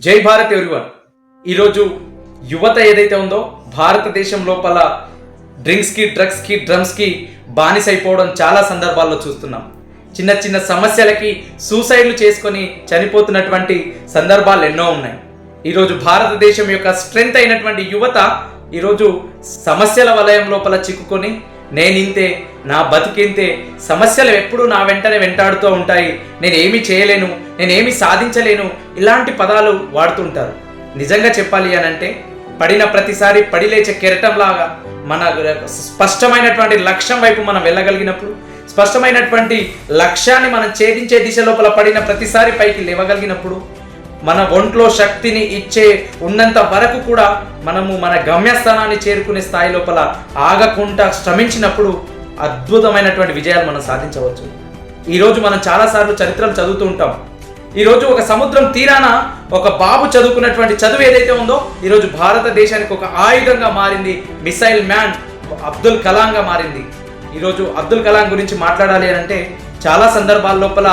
జై భారత్ ఎవ్రీవన్. ఈరోజు యువత ఏదైతే ఉందో భారతదేశం లోపల డ్రింక్స్కి, డ్రగ్స్కి, డ్రమ్స్కి బానిసైపోవడం చాలా సందర్భాల్లో చూస్తున్నాం. చిన్న చిన్న సమస్యలకి సూసైడ్లు చేసుకొని చనిపోతున్నటువంటి సందర్భాలు ఎన్నో ఉన్నాయి. ఈరోజు భారతదేశం యొక్క స్ట్రెంగ్త్ అయినటువంటి యువత ఈరోజు సమస్యల వలయం లోపల చిక్కుకొని నేనింతే, నా బతికింతే, సమస్యలు ఎప్పుడు నా వెంటనే వెంటాడుతూ ఉంటాయి, నేనేమి చేయలేను, నేనేమి సాధించలేను, ఇలాంటి పదాలు వాడుతుంటారు. నిజంగా చెప్పాలి అని అంటే పడిన ప్రతిసారి పడిలేచే కెరటంలాగా మన స్పష్టమైనటువంటి లక్ష్యం వైపు మనం వెళ్ళగలిగినప్పుడు, స్పష్టమైనటువంటి లక్ష్యాన్ని మనం ఛేదించే దిశ లోపల పడిన ప్రతిసారి పైకి లేవగలిగినప్పుడు, మన ఒంట్లో శక్తిని ఇచ్చే ఉన్నంత వరకు కూడా మనము మన గమ్యస్థానాన్ని చేరుకునే స్థాయి లోపల ఆగకుండా శ్రమించినప్పుడు అద్భుతమైనటువంటి విజయాలు మనం సాధించవచ్చు. ఈరోజు మనం చాలాసార్లు చరిత్రలు చదువుతూ ఉంటాం. ఈరోజు ఒక సముద్రం తీరాన ఒక బాబు చదువుకున్నటువంటి చదువు ఏదైతే ఉందో ఈరోజు భారతదేశానికి ఒక ఆయుధంగా మారింది. మిసైల్ మ్యాన్ అబ్దుల్ కలాంగా మారింది. ఈరోజు అబ్దుల్ కలాం గురించి మాట్లాడాలి అని అంటే చాలా సందర్భాల లోపల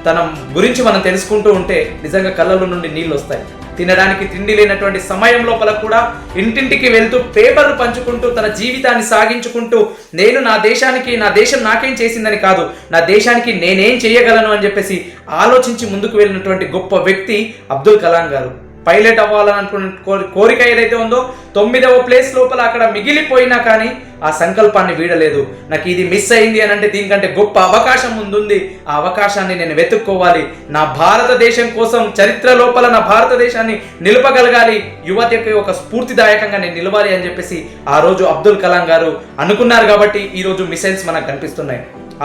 తన గురించి మనం తెలుసుకుంటూ ఉంటే నిజంగా కళ్ళలో నుండి నీళ్ళు వస్తాయి. తినడానికి తిండి లేనటువంటి సమయం లోపల కూడా ఇంటింటికి వెళ్తూ పేపర్లు పంచుకుంటూ తన జీవితాన్ని సాగించుకుంటూ నేను నా దేశానికి, నా దేశం నాకేం చేసిందని కాదు, నా దేశానికి నేనేం చేయగలను అని చెప్పేసి ఆలోచించి ముందుకు వెళ్ళినటువంటి గొప్ప వ్యక్తి అబ్దుల్ కలాం గారు. పైలట్ అవ్వాలనుకున్న కోరిక ఏదైతే ఉందో 9వ ప్లేస్ లోపల అక్కడ మిగిలిపోయినా కానీ ఆ సంకల్పాన్ని వీడలేదు. నాకు ఇది మిస్ అయింది అని అంటే దీనికంటే గొప్ప అవకాశం ముందుంది, ఆ అవకాశాన్ని నేను వెతుక్కోవాలి, నా భారతదేశం కోసం చరిత్ర లోపల నా భారతదేశాన్ని నిలపగలగాలి, యువతకి ఒక స్ఫూర్తిదాయకంగా నేను నిలవాలి అని చెప్పేసి ఆ రోజు అబ్దుల్ కలాం గారు అనుకున్నారు. కాబట్టి ఈరోజు మిసైల్స్ మనకు కనిపిస్తున్నాయి.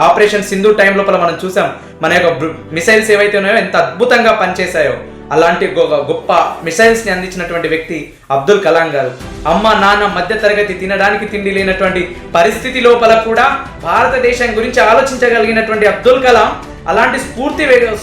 ఆపరేషన్ సింధు టైం లోపల మనం చూసాం మన యొక్క మిసైల్స్ ఏవైతే ఉన్నాయో ఎంత అద్భుతంగా పనిచేశాయో. అలాంటి గొప్ప మిసైల్స్ని అందించినటువంటి వ్యక్తి అబ్దుల్ కలాం గారు. అమ్మ నాన్న మధ్య తరగతి తినడానికి తిండి లేనటువంటి పరిస్థితి లోపల కూడా భారతదేశం గురించి ఆలోచించగలిగినటువంటి అబ్దుల్ కలాం అలాంటి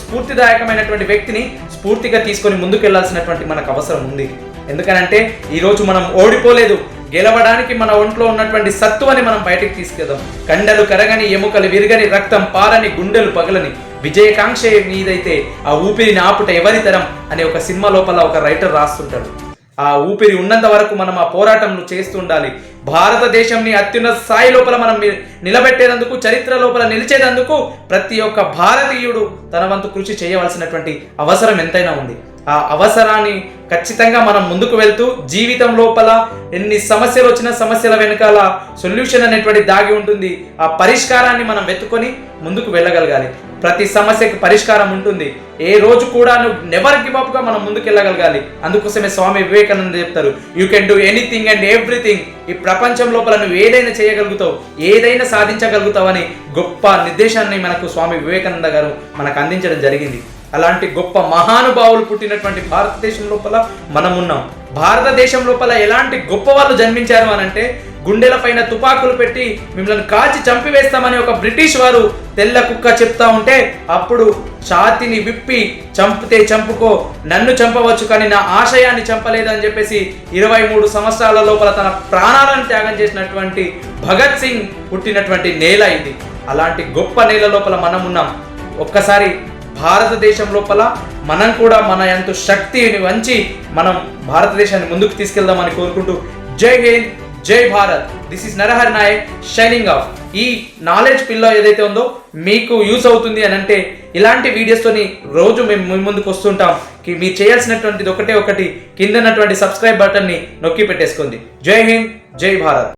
స్ఫూర్తిదాయకమైనటువంటి వ్యక్తిని స్ఫూర్తిగా తీసుకొని ముందుకెళ్లాల్సినటువంటి మనకు అవసరం ఉంది. ఎందుకనంటే ఈరోజు మనం ఓడిపోలేదు, గెలవడానికి మన ఒంట్లో ఉన్నటువంటి సత్తువని మనం బయటకు తీసుకెళ్దాం. కండలు కరగని, ఎముకలు విరగని, రక్తం పారని, గుండెలు పగలని విజయకాంక్ష మీదైతే ఆ ఊపిరిని ఆపుట ఎవరి తరం అనే ఒక సినిమా లోపల ఒక రైటర్ రాస్తుంటాడు. ఆ ఊపిరి ఉన్నంత వరకు మనం ఆ పోరాటంను చేస్తూ ఉండాలి. భారతదేశంని అత్యున్నత స్థాయి లోపల మనం నిలబెట్టేందుకు, చరిత్ర లోపల నిలిచేందుకు ప్రతి ఒక్క భారతీయుడు తన వంతు కృషి చేయవలసినటువంటి అవసరం ఎంతైనా ఉంది. ఆ అవసరాన్ని ఖచ్చితంగా మనం ముందుకు వెళ్తూ జీవితం లోపల ఎన్ని సమస్యలు వచ్చినా సమస్యల వెనకాల సొల్యూషన్ అనేటువంటి దాగి ఉంటుంది. ఆ పరిష్కారాన్ని మనం వెతుకొని ముందుకు వెళ్ళగలగాలి. ప్రతి సమస్యకి పరిష్కారం ఉంటుంది. ఏ రోజు కూడా నువ్వు నెవర్ గివ్ అప్ గా మనం ముందుకు వెళ్ళగలగాలి. అందుకోసమే స్వామి వివేకానంద చెప్తారు, you can do anything and everything. ఈ ప్రపంచం లోపల నువ్వు ఏదైనా చేయగలుగుతావు, ఏదైనా సాధించగలుగుతావు అని గొప్ప నిర్దేశాన్ని మనకు స్వామి వివేకానంద గారు మనకు అందించడం జరిగింది. అలాంటి గొప్ప మహానుభావులు పుట్టినటువంటి భారతదేశం లోపల మనం ఉన్నాం. భారతదేశం లోపల ఎలాంటి గొప్ప వాళ్ళు జన్మించారు అని అంటే గుండెల పైన తుపాకులు పెట్టి మిమ్మల్ని కాల్చి చంపివేస్తామని ఒక బ్రిటిష్ వారు తెల్ల కుక్క చెప్తా ఉంటే అప్పుడు ఛాతిని విప్పి చంపితే చంపుకో, నన్ను చంపవచ్చు కానీ నా ఆశయాన్ని చంపలేదని చెప్పేసి 23 సంవత్సరాల లోపల తన ప్రాణాలను త్యాగం చేసినటువంటి భగత్ సింగ్ పుట్టినటువంటి నేల ఇది. అలాంటి గొప్ప నేల లోపల మనం ఉన్నాం. ఒక్కసారి భారతదేశం లోపల మనం కూడా మన ఎంతో శక్తిని వంచి మనం భారతదేశాన్ని ముందుకు తీసుకెళ్దామని కోరుకుంటూ జై హింద్, జై Bharat. This is Narahari Nayak shining of. ఈ నాలెడ్జ్ పిల్ల ఏదైతే ఉందో మీకు యూస్ అవుతుంది అని అంటే ఇలాంటి వీడియోస్తోని రోజు మేము ముందుకు వస్తుంటాం. మీరు చేయాల్సినటువంటిది ఒకటి కింద ఉన్నటువంటి సబ్స్క్రైబ్ బటన్ని నొక్కి పెట్టేసుకోండి. జై హింద్, జై భారత్.